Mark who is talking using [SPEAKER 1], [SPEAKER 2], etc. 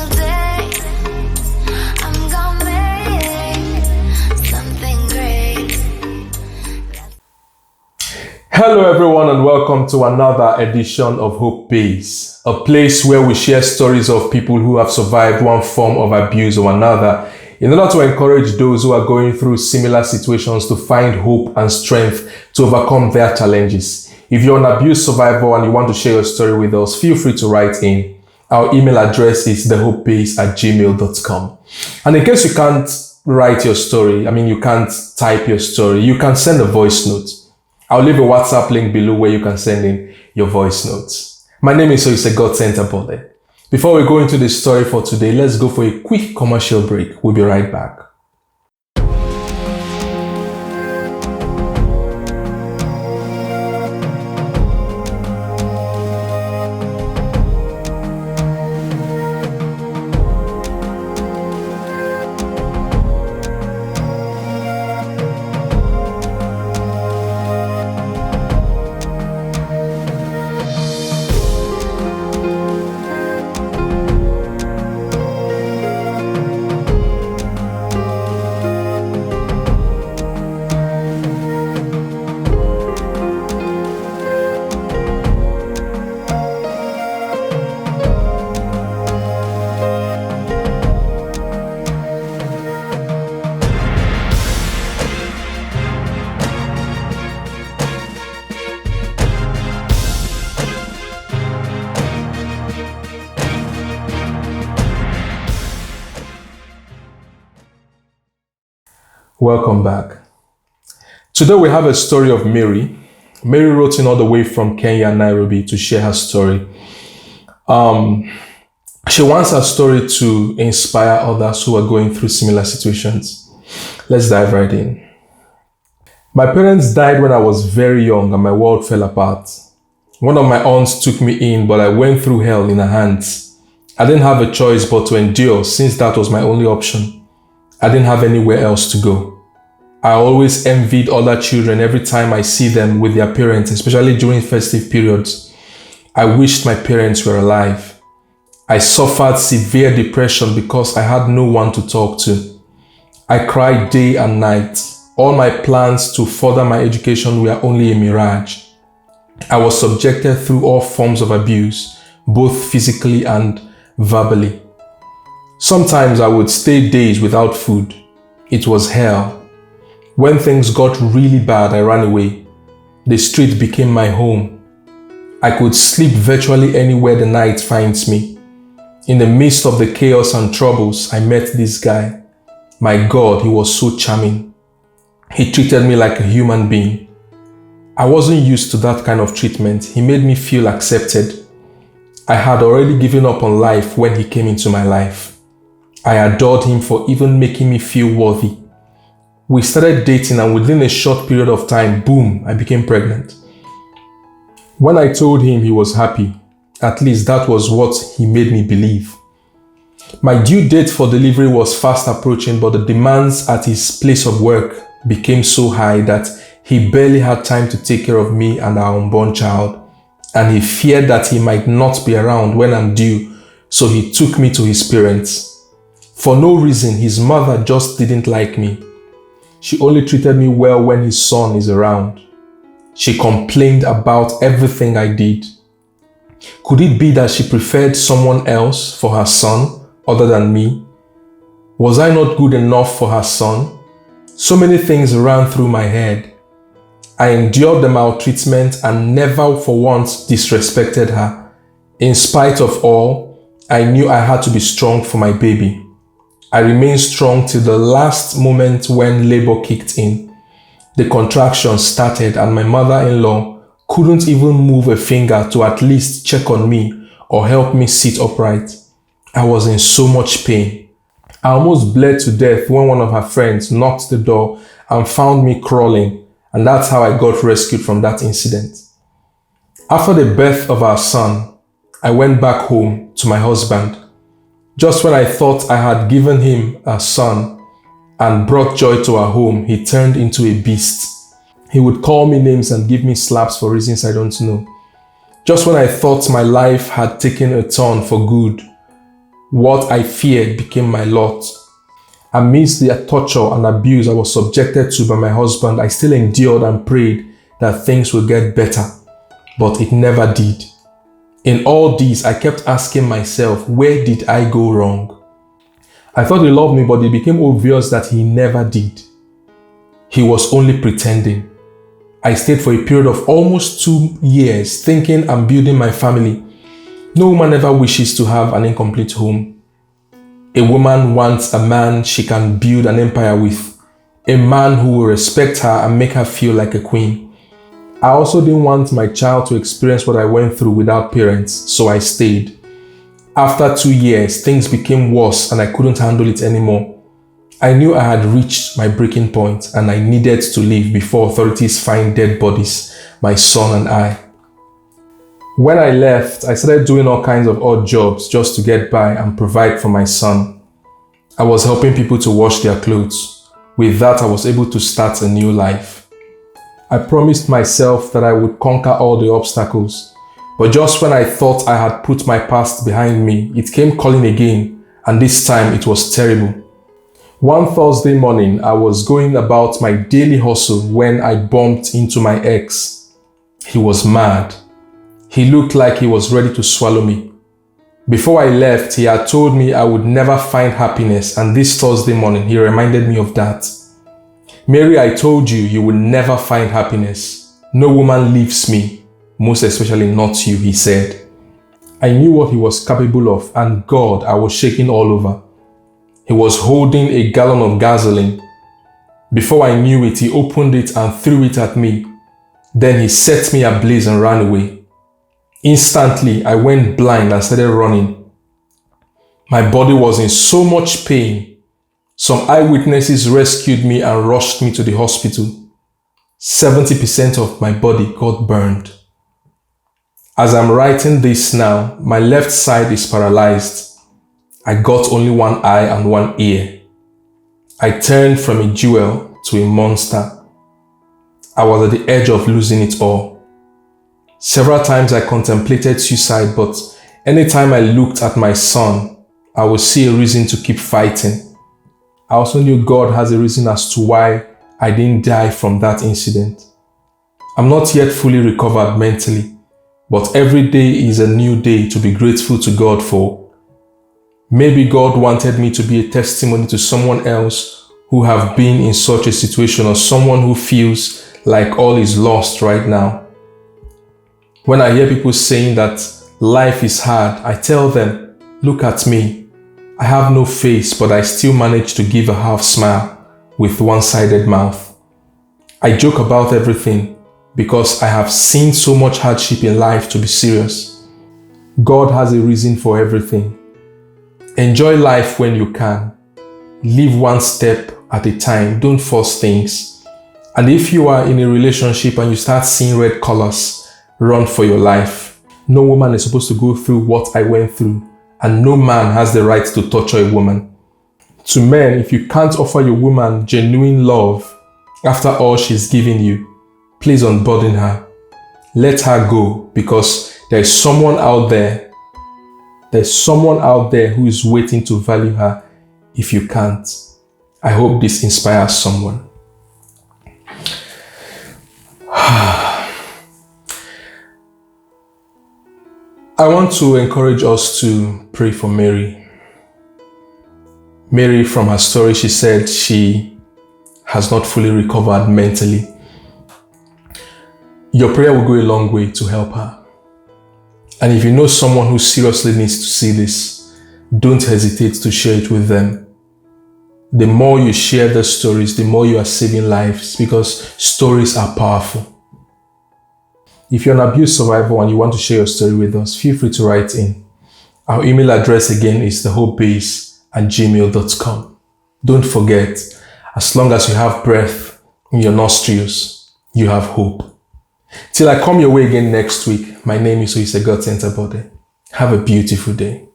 [SPEAKER 1] single day. I'm gonna make something great.
[SPEAKER 2] Hello everyone and welcome to another edition of Hope Base, a place where we share stories of people who have survived one form of abuse or another in order to encourage those who are going through similar situations to find hope and strength to overcome their challenges. If you're an abuse survivor and you want to share your story with us, feel free to write in. Our email address is thehopebase@gmail.com. And in case you can't write your story, you can't type your story, you can send a voice note. I'll leave a WhatsApp link below where you can send in your voice notes. My name is God Center Bode. Before we go into the story for today, let's go for a quick commercial break. We'll be right back. Welcome back. Today we have a story of Mary. Mary wrote in all the way from Kenya, Nairobi, to share her story. She wants her story to inspire others who are going through similar situations. Let's dive right in. My parents died when I was very young and my world fell apart. One of my aunts took me in, but I went through hell in her hands. I didn't have a choice but to endure since that was my only option. I didn't have anywhere else to go. I always envied other children every time I see them with their parents, especially during festive periods. I wished my parents were alive. I suffered severe depression because I had no one to talk to. I cried day and night. All my plans to further my education were only a mirage. I was subjected through all forms of abuse, both physically and verbally. Sometimes I would stay days without food. It was hell. When things got really bad, I ran away. The street became my home. I could sleep virtually anywhere the night finds me. In the midst of the chaos and troubles, I met this guy. My God, he was so charming. He treated me like a human being. I wasn't used to that kind of treatment. He made me feel accepted. I had already given up on life when he came into my life. I adored him for even making me feel worthy. We started dating and within a short period of time, boom, I became pregnant. When I told him, he was happy. At least that was what he made me believe. My due date for delivery was fast approaching, but the demands at his place of work became so high that he barely had time to take care of me and our unborn child. And he feared that he might not be around when I'm due, so he took me to his parents. For no reason, his mother just didn't like me. She only treated me well when his son is around. She complained about everything I did. Could it be that she preferred someone else for her son other than me? Was I not good enough for her son? So many things ran through my head. I endured the maltreatment and never for once disrespected her. In spite of all, I knew I had to be strong for my baby. I remained strong till the last moment when labor kicked in. The contractions started and my mother-in-law couldn't even move a finger to at least check on me or help me sit upright. I was in so much pain. I almost bled to death when one of her friends knocked the door and found me crawling, and that's how I got rescued from that incident. After the birth of our son, I went back home to my husband. Just when I thought I had given him a son and brought joy to our home, he turned into a beast. He would call me names and give me slaps for reasons I don't know. Just when I thought my life had taken a turn for good, What I feared became my lot. Amidst the torture and abuse I was subjected to by my husband, I still endured and prayed that things would get better, but it never did. In all this, I kept asking myself, where did I go wrong? I thought he loved me, but it became obvious that he never did. He was only pretending. I stayed for a period of almost 2 years thinking I'm building my family. No woman ever wishes to have an incomplete home. A woman wants a man she can build an empire with, a man who will respect her and make her feel like a queen. I also didn't want my child to experience what I went through without parents, so I stayed. After 2 years, things became worse and I couldn't handle it anymore. I knew I had reached my breaking point and I needed to leave before authorities find dead bodies, my son and I. When I left, I started doing all kinds of odd jobs just to get by and provide for my son. I was helping people to wash their clothes. With that, I was able to start a new life. I promised myself that I would conquer all the obstacles. But just when I thought I had put my past behind me, it came calling again, and this time it was terrible. One Thursday morning, I was going about my daily hustle when I bumped into my ex. He was mad. He looked like he was ready to swallow me. Before I left, he had told me I would never find happiness, and this Thursday morning, he reminded me of that. Mary, I told you, you will never find happiness. No woman leaves me, most especially not you, he said. I knew what he was capable of, and God, I was shaking all over. He was holding a gallon of gasoline. Before I knew it, he opened it and threw it at me. Then he set me ablaze and ran away. Instantly, I went blind and started running. My body was in so much pain. Some eyewitnesses rescued me and rushed me to the hospital. 70% of my body got burned. As I'm writing this now, my left side is paralyzed. I got only one eye and one ear. I turned from a jewel to a monster. I was at the edge of losing it all. Several times I contemplated suicide, but anytime I looked at my son, I would see a reason to keep fighting. I also knew God has a reason as to why I didn't die from that incident. I'm not yet fully recovered mentally, but every day is a new day to be grateful to God for. Maybe God wanted me to be a testimony to someone else who have been in such a situation, or someone who feels like all is lost right now. When I hear people saying that life is hard, I tell them, look at me. I have no face, but I still manage to give a half smile with one-sided mouth. I joke about everything because I have seen so much hardship in life to be serious. God has a reason for everything. Enjoy life when you can. Live one step at a time. Don't force things. And if you are in a relationship and you start seeing red colors, run for your life. No woman is supposed to go through what I went through, and no man has the right to torture a woman. To men, if you can't offer your woman genuine love after all she's given you, please unburden her. Let her go, because there's someone out there who is waiting to value her if you can't. I hope this inspires someone. I want to encourage us to pray for Mary. Mary, from her story, she said she has not fully recovered mentally. Your prayer will go a long way to help her. And if you know someone who seriously needs to see this, don't hesitate to share it with them. The more you share the stories, the more you are saving lives, because stories are powerful. If you're an abuse survivor and you want to share your story with us, feel free to write in. Our email address again is thehopebase@gmail.com. Don't forget, as long as you have breath in your nostrils, you have hope. Till I come your way again next week, my name is Oyisegot Enterbode. Have a beautiful day.